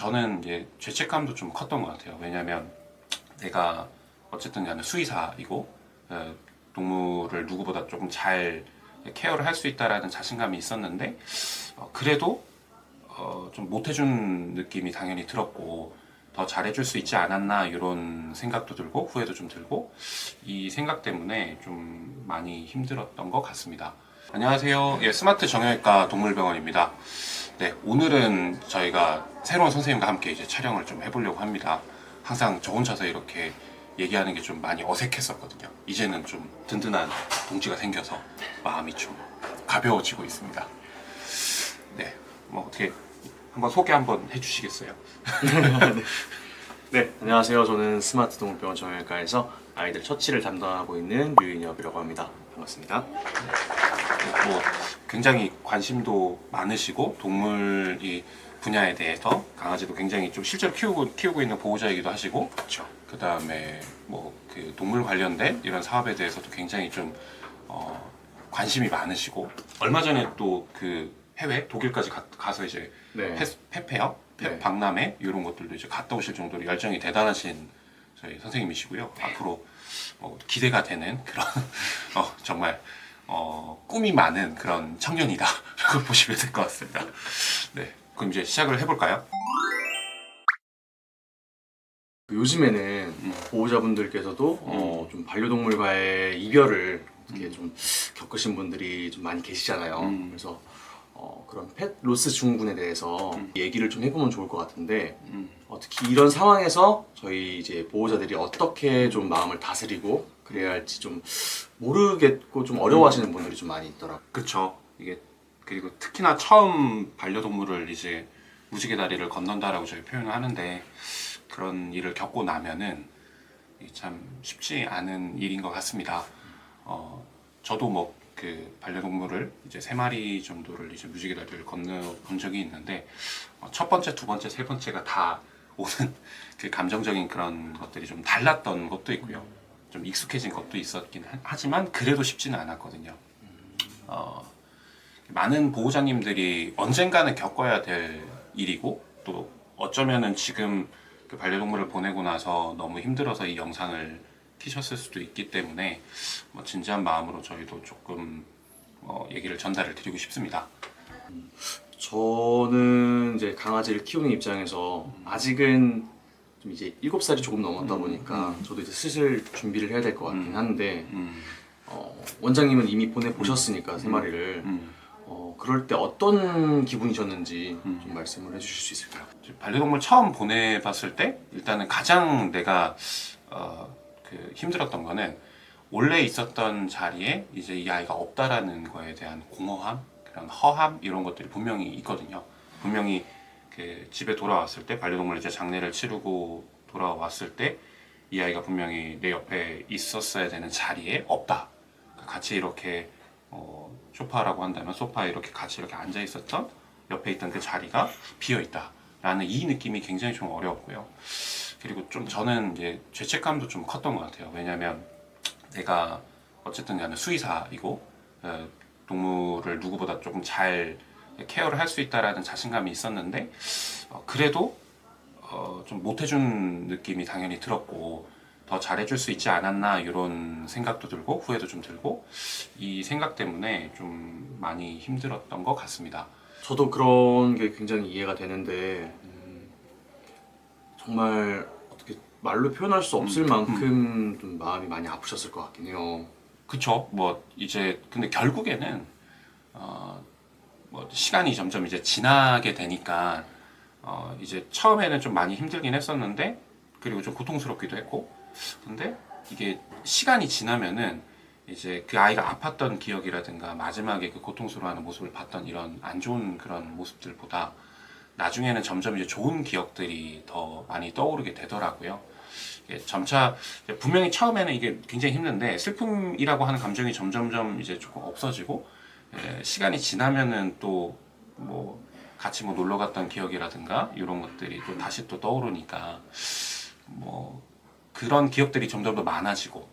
저는 이제 죄책감도 좀 컸던 것 같아요. 왜냐면 내가 어쨌든 간에 수의사이고 동물을 누구보다 조금 잘 케어를 할 수 있다라는 자신감이 있었는데 그래도 좀 못해준 느낌이 당연히 들었고 더 잘해줄 수 있지 않았나 이런 생각도 들고 후회도 좀 들고 이 생각 때문에 좀 많이 힘들었던 것 같습니다. 안녕하세요. 예, 스마트 정형외과 동물병원입니다. 네, 오늘은 저희가 새로운 선생님과 함께 이제 촬영을 좀 해보려고 합니다. 항상 저 혼자서 이렇게 얘기하는 게 좀 많이 어색했었거든요. 이제는 좀 든든한 동지가 생겨서 마음이 좀 가벼워지고 있습니다. 네, 뭐 어떻게 한번 소개 한번 해주시겠어요? 네, 안녕하세요. 저는 스마트 동물병원 정형외과에서 아이들 처치를 담당하고 있는 류인엽이라고 합니다. 반갑습니다. 뭐 굉장히 관심도 많으시고 동물 이 분야에 대해서 강아지도 굉장히 좀 실제로 키우고 있는 보호자이기도 하시고 그렇죠. 그 다음에 뭐 그 동물 관련된 이런 사업에 대해서도 굉장히 좀 관심이 많으시고 얼마 전에 또 그 해외 독일까지 가서 이제 네. 페페요, 네. 박람회 이런 것들도 이제 갔다 오실 정도로 열정이 대단하신 저희 선생님이시고요. 앞으로 기대가 되는 그런 정말 꿈이 많은 그런 청년이다라고 보시면 될 것 같습니다. 네, 그럼 이제 시작을 해볼까요? 요즘에는 보호자분들께서도 좀 반려동물과의 이별을 어떻게 좀 겪으신 분들이 좀 많이 계시잖아요. 그래서 그런 펫 로스 증후군에 대해서 얘기를 좀 해보면 좋을 것 같은데 특히 이런 상황에서 저희 이제 보호자들이 어떻게 좀 마음을 다스리고 그래야 할지 좀 모르겠고 좀 어려워하시는 분들이 좀 많이 있더라고요. 그쵸. 이게 그리고 특히나 처음 반려동물을 이제 무지개 다리를 건넌다라고 저희 표현을 하는데 그런 일을 겪고 나면은 이게 참 쉽지 않은 일인 것 같습니다. 저도 뭐 그 반려동물을 이제 3마리 정도를 이제 무지개 다리를 건너본 적이 있는데 첫 번째, 두 번째, 세 번째가 다 오는 그 감정적인 그런 것들이 좀 달랐던 것도 있고요. 좀 익숙해진 것도 있었긴 하지만 그래도 쉽지는 않았거든요. 많은 보호자님들이 언젠가는 겪어야 될 일이고 또 어쩌면은 지금 그 반려동물을 보내고 나서 너무 힘들어서 이 영상을 키셨을 수도 있기 때문에 진지한 마음으로 저희도 조금 얘기를 전달을 드리고 싶습니다. 저는 이제 강아지를 키우는 입장에서 아직은 좀 이제 7살이 조금 넘었다 보니까 저도 이제 슬슬 준비를 해야 될 것 같긴 한데 원장님은 이미 보내보셨으니까 3마리를 그럴 때 어떤 기분이셨는지 좀 말씀을 해주실 수 있을까요? 반려동물 처음 보내봤을 때 일단은 가장 내가 그 힘들었던 거는 원래 있었던 자리에 이제 이 아이가 없다라는 거에 대한 공허함, 그런 허함 이런 것들이 분명히 있거든요. 분명히 그 집에 돌아왔을 때 반려동물 이제 장례를 치르고 돌아왔을 때 이 아이가 분명히 내 옆에 있었어야 되는 자리에 없다. 같이 이렇게 소파라고 한다면 소파에 이렇게 같이 이렇게 앉아 있었던 옆에 있던 그 자리가 비어 있다라는 이 느낌이 굉장히 좀 어려웠고요. 그리고 좀 저는 이제 죄책감도 좀 컸던 것 같아요. 왜냐하면 내가 어쨌든 간에 수의사이고 동물을 누구보다 조금 잘 케어를 할 수 있다라는 자신감이 있었는데 그래도 좀 못해준 느낌이 당연히 들었고 더 잘해줄 수 있지 않았나 이런 생각도 들고 후회도 좀 들고 이 생각 때문에 좀 많이 힘들었던 것 같습니다. 저도 그런 게 굉장히 이해가 되는데 정말 어떻게 말로 표현할 수 없을 만큼 좀 마음이 많이 아프셨을 것 같긴 해요. 그쵸? 뭐 이제 근데 결국에는 뭐 시간이 점점 이제 지나게 되니까 이제 처음에는 좀 많이 힘들긴 했었는데 그리고 좀 고통스럽기도 했고 근데 이게 시간이 지나면은 이제 그 아이가 아팠던 기억이라든가 마지막에 그 고통스러워하는 모습을 봤던 이런 안 좋은 그런 모습들보다 나중에는 점점 이제 좋은 기억들이 더 많이 떠오르게 되더라고요. 이게 점차 분명히 처음에는 이게 굉장히 힘든데 슬픔이라고 하는 감정이 점점점 이제 조금 없어지고 시간이 지나면은 또 뭐 같이 뭐 놀러 갔던 기억이라든가 이런 것들이 또 다시 또 떠오르니까 뭐 그런 기억들이 점점 더 많아지고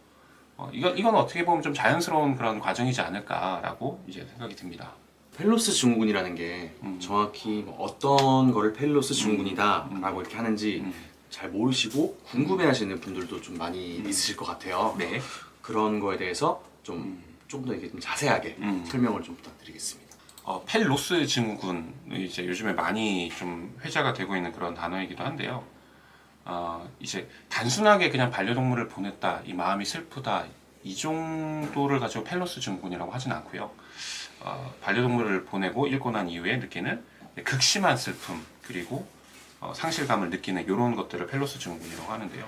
이건 어떻게 보면 좀 자연스러운 그런 과정이지 않을까라고 이제 생각이 듭니다. 펠로스 증후군이라는 게 정확히 뭐 어떤 거를 펠로스 증후군이다라고 이렇게 하는지 잘 모르시고 궁금해하시는 분들도 좀 많이 있으실 것 같아요. 네. 그런 거에 대해서 좀 더 이게 좀 자세하게 설명을 좀 부탁드리겠습니다. 펠로스 증후군 이제 요즘에 많이 좀 회자가 되고 있는 그런 단어이기도 한데요. 이제 단순하게 그냥 반려동물을 보냈다, 이 마음이 슬프다, 이 정도를 가지고 펠로스 증후군이라고 하진 않고요. 반려동물을 보내고 잃고 난 이후에 느끼는 극심한 슬픔, 그리고 상실감을 느끼는 이런 것들을 펠로스 증후군이라고 하는데요.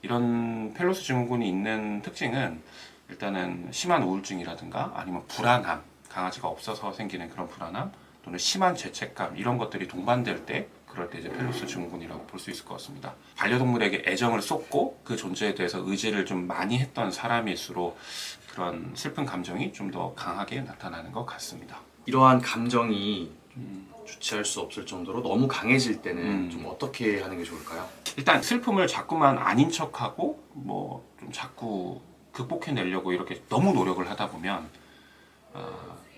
이런 펠로스 증후군이 있는 특징은 일단은 심한 우울증이라든가 아니면 불안함, 강아지가 없어서 생기는 그런 불안함, 또는 심한 죄책감, 이런 것들이 동반될 때, 그럴 때 이제 펠로스 증후군이라고 볼 수 있을 것 같습니다. 반려동물에게 애정을 쏟고 그 존재에 대해서 의지를 좀 많이 했던 사람일수록 그런 슬픈 감정이 좀 더 강하게 나타나는 것 같습니다. 이러한 감정이 좀 주체할 수 없을 정도로 너무 강해질 때는 좀 어떻게 하는 게 좋을까요? 일단 슬픔을 자꾸만 아닌 척하고 뭐 좀 자꾸 극복해내려고 이렇게 너무 노력을 하다 보면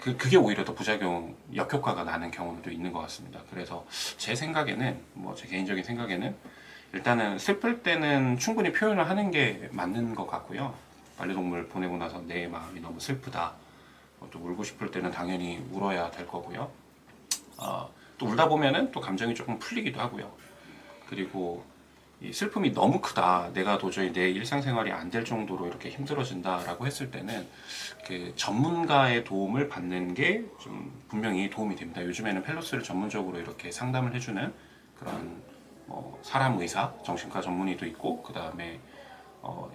그게 오히려 더 부작용, 역효과가 나는 경우도 있는 것 같습니다. 그래서 제 생각에는, 뭐 제 개인적인 생각에는 일단은 슬플 때는 충분히 표현을 하는 게 맞는 것 같고요. 반려동물 보내고 나서 내 마음이 너무 슬프다, 또 울고 싶을 때는 당연히 울어야 될 거고요. 또 울다 보면은 또 감정이 조금 풀리기도 하고요. 그리고 이 슬픔이 너무 크다, 내가 도저히 내 일상생활이 안 될 정도로 이렇게 힘들어진다라고 했을 때는 그 전문가의 도움을 받는 게 좀 분명히 도움이 됩니다. 요즘에는 펠로스를 전문적으로 이렇게 상담을 해주는 그런 뭐 사람 의사, 정신과 전문의도 있고, 그 다음에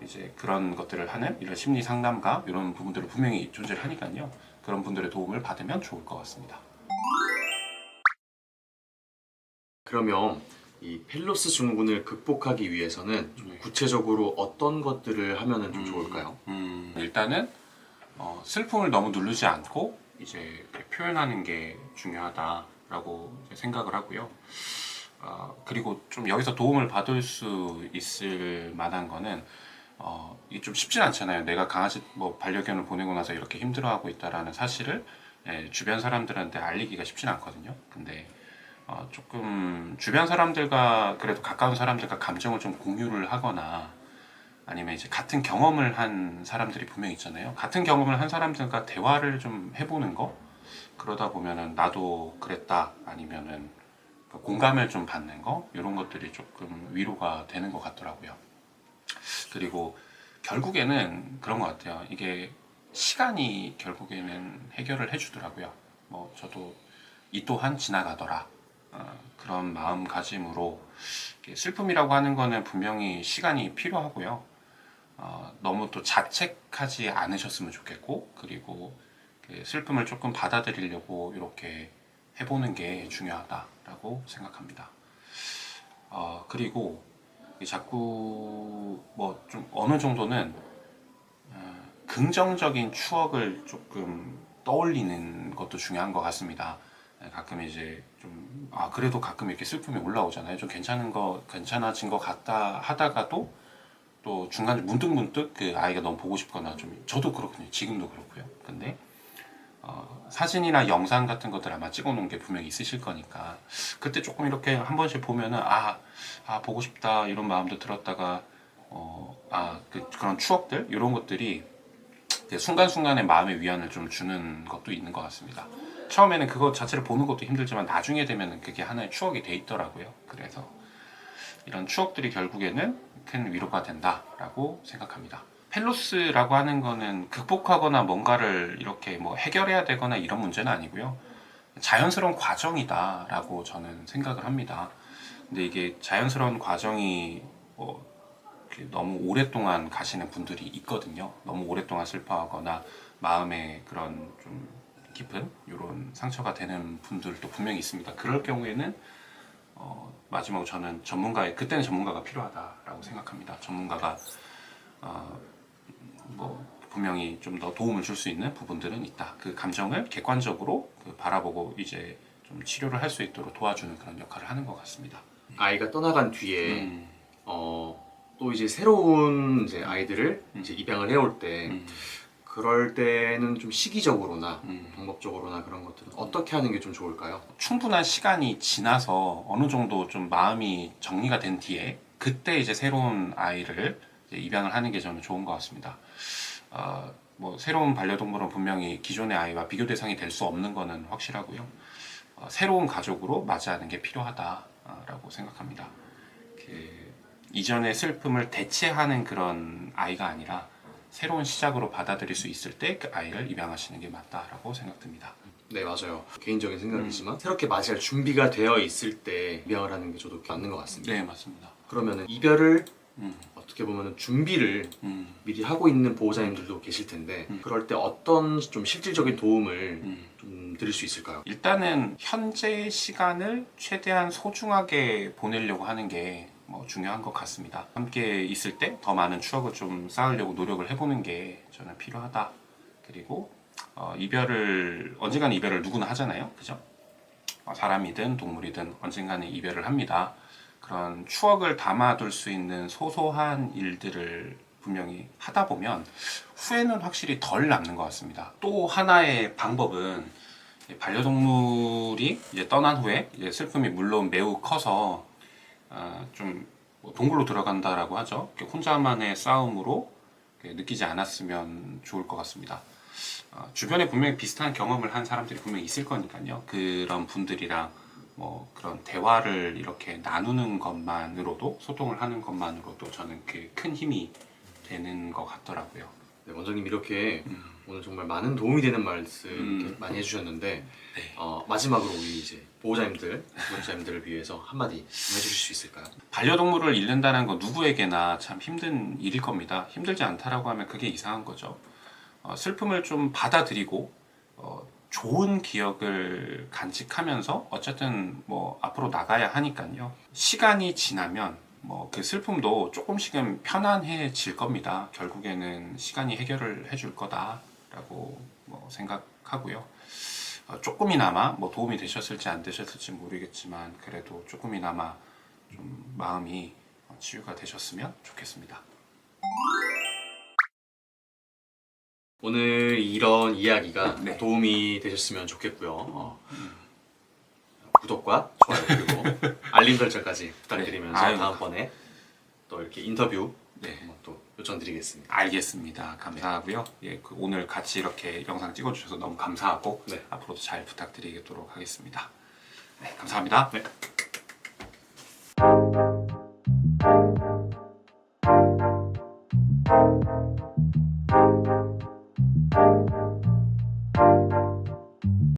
이제 그런 것들을 하는 이런 심리 상담가, 이런 부분들은 분명히 존재를 하니까요. 그런 분들의 도움을 받으면 좋을 것 같습니다. 그러면 이 펠로스 증후군을 극복하기 위해서는 좀 구체적으로 어떤 것들을 하면은 좀 좋을까요? 일단은 슬픔을 너무 누르지 않고 이제 이렇게 표현하는 게 중요하다라고 이제 생각을 하고요. 그리고 좀 여기서 도움을 받을 수 있을 만한 거는 이게 좀 쉽진 않잖아요. 내가 강아지 뭐 반려견을 보내고 나서 이렇게 힘들어하고 있다라는 사실을 주변 사람들한테 알리기가 쉽진 않거든요. 근데 조금 주변 사람들과, 그래도 가까운 사람들과 감정을 좀 공유를 하거나, 아니면 이제 같은 경험을 한 사람들이 분명 있잖아요. 같은 경험을 한 사람들과 대화를 좀 해보는 거, 그러다 보면은 나도 그랬다, 아니면은 그 공감을 좀 받는 거, 이런 것들이 조금 위로가 되는 것 같더라고요. 그리고 결국에는 그런 것 같아요. 이게 시간이 결국에는 해결을 해주더라고요. 뭐 저도 이 또한 지나가더라, 그런 마음가짐으로, 슬픔이라고 하는 거는 분명히 시간이 필요하고요. 너무 또 자책하지 않으셨으면 좋겠고, 그리고 슬픔을 조금 받아들이려고 이렇게 해보는 게 중요하다라고 생각합니다. 그리고 자꾸 뭐 좀 어느 정도는 긍정적인 추억을 조금 떠올리는 것도 중요한 것 같습니다. 가끔 이제 좀 그래도 가끔 이렇게 슬픔이 올라오잖아요. 좀 괜찮아진 것 같다 하다가도 또 중간에 문득문득 그 아이가 너무 보고 싶거나, 좀 저도 그렇거든요. 지금도 그렇고요. 근데 사진이나 영상 같은 것들 아마 찍어놓은 게 분명히 있으실 거니까, 그때 조금 이렇게 한 번씩 보면은 보고 싶다, 이런 마음도 들었다가 그런 추억들, 이런 것들이 순간순간에 마음의 위안을 좀 주는 것도 있는 것 같습니다. 처음에는 그거 자체를 보는 것도 힘들지만 나중에 되면 그게 하나의 추억이 돼 있더라고요. 그래서 이런 추억들이 결국에는 큰 위로가 된다라고 생각합니다. 펠로스라고 하는 거는 극복하거나 뭔가를 이렇게 뭐 해결해야 되거나 이런 문제는 아니고요. 자연스러운 과정이다라고 저는 생각을 합니다. 근데 이게 자연스러운 과정이 뭐 너무 오랫동안 가시는 분들이 있거든요. 너무 오랫동안 슬퍼하거나 마음에 그런 좀 깊은 이런 상처가 되는 분들도 분명히 있습니다. 그럴 경우에는 마지막으로 저는 그때는 전문가가 필요하다라고 생각합니다. 전문가가 뭐 분명히 좀 더 도움을 줄 수 있는 부분들은 있다. 그 감정을 객관적으로 바라보고 이제 좀 치료를 할 수 있도록 도와주는 그런 역할을 하는 것 같습니다. 아이가 떠나간 뒤에 또 이제 새로운 이제 아이들을 이제 입양을 해올 때 그럴 때는 좀 시기적으로나 방법적으로나 그런 것들은 어떻게 하는 게 좀 좋을까요? 충분한 시간이 지나서 어느 정도 좀 마음이 정리가 된 뒤에 그때 이제 새로운 아이를 이제 입양을 하는 게 저는 좋은 것 같습니다. 뭐 새로운 반려동물은 분명히 기존의 아이와 비교 대상이 될 수 없는 거는 확실하고요. 새로운 가족으로 맞이하는 게 필요하다라고 생각합니다. 이전의 슬픔을 대체하는 그런 아이가 아니라 새로운 시작으로 받아들일 수 있을 때 그 아이를 입양하시는 게 맞다라고 생각됩니다. 네, 맞아요. 개인적인 생각이지만 새롭게 맞이할 준비가 되어 있을 때 입양을 하는 게 저도 맞는 것 같습니다. 네, 맞습니다. 그러면은 이별을 어떻게 보면 준비를 미리 하고 있는 보호자님들도 계실 텐데 그럴 때 어떤 좀 실질적인 도움을 좀 드릴 수 있을까요? 일단은 현재의 시간을 최대한 소중하게 보내려고 하는 게 뭐 중요한 것 같습니다. 함께 있을 때 더 많은 추억을 좀 쌓으려고 노력을 해보는 게 저는 필요하다. 그리고 언젠가는 이별을 누구나 하잖아요. 그죠? 사람이든 동물이든 언젠가는 이별을 합니다. 그런 추억을 담아둘 수 있는 소소한 일들을 분명히 하다 보면 후회는 확실히 덜 남는 것 같습니다. 또 하나의 방법은 반려동물이 이제 떠난 후에 이제 슬픔이 물론 매우 커서 좀뭐 동굴로 들어간다라고 하죠. 혼자만의 싸움으로 느끼지 않았으면 좋을 것 같습니다. 주변에 분명히 비슷한 경험을 한 사람들이 분명히 있을 거니까요. 그런 분들이랑 뭐 그런 대화를 이렇게 나누는 것만으로도 소통을 하는 것만으로도 저는 그 큰 힘이 되는 것 같더라고요. 네, 원장님 이렇게 오늘 정말 많은 도움이 되는 말씀 이렇게 많이 해주셨는데 네. 마지막으로 우리 이제 구독자님들을 위해서 한마디 좀 해주실 수 있을까요? 반려동물을 잃는다는 건 누구에게나 참 힘든 일일 겁니다. 힘들지 않다라고 하면 그게 이상한 거죠. 슬픔을 좀 받아들이고 좋은 기억을 간직하면서 어쨌든 뭐 앞으로 나가야 하니까요. 시간이 지나면 뭐 그 슬픔도 조금씩은 편안해질 겁니다. 결국에는 시간이 해결을 해줄 거다라고 뭐 생각하고요. 조금이나마 뭐 도움이 되셨을지 안 되셨을지 모르겠지만 그래도 조금이나마 좀 마음이 치유가 되셨으면 좋겠습니다. 오늘 이런 이야기가 네. 도움이 되셨으면 좋겠고요. 구독과 좋아요 그리고 알림 설정까지 부탁드리면서 아유. 다음번에 또 이렇게 인터뷰 네. 한번 또 요청드리겠습니다. 알겠습니다. 감사하고요. 예, 오늘 같이 이렇게 영상 찍어주셔서 너무 감사하고 네. 앞으로도 잘 부탁드리도록 하겠습니다. 네, 감사합니다. 네.